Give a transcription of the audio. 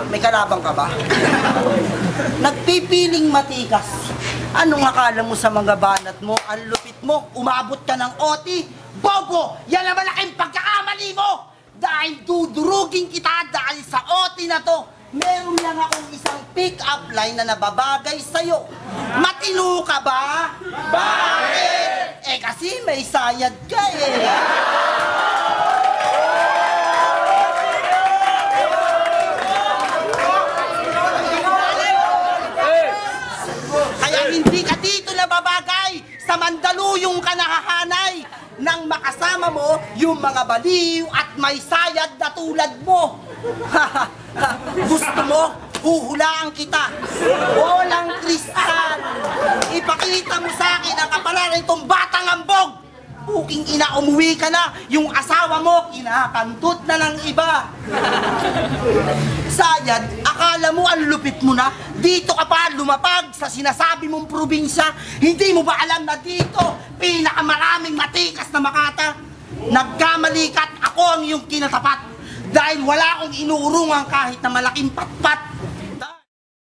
May kalabang ka ba? Nagpipiling matikas. Anong akala mo sa mga banat mo? Ang lupit mo, umabot ka ng OT. Bobo! Yan ang malaking pagkakamali mo! Dahil dudurugin kita dahil sa OT na to, meron lang akong isang pick-up line na nababagay sa'yo. Matino ka ba? Bakit? Eh kasi may sayad ka eh. Kaya hindi ka dito nababagay. Sa Mandaluyong ka nakahanay. Nang makasama mo yung mga baliw at may sayad na tulad mo. Gusto mo, huhulaan kita. Walang kristal. Ipakita mo sa akin ang kapalaran itong batang ambog. Puking ina, umuwi ka na. Yung asawa mo, kinakantot na ng iba. Sayad, akala mo ang lupit mo na? Dito ka pa lumapag sa sinasabi mong probinsya. Hindi mo ba alam na dito, pinakamaraming matikas na Makata? Nagkamali ka't ako ang iyong kinatapat. Dahil wala akong inuurungan kahit na malaking patpat.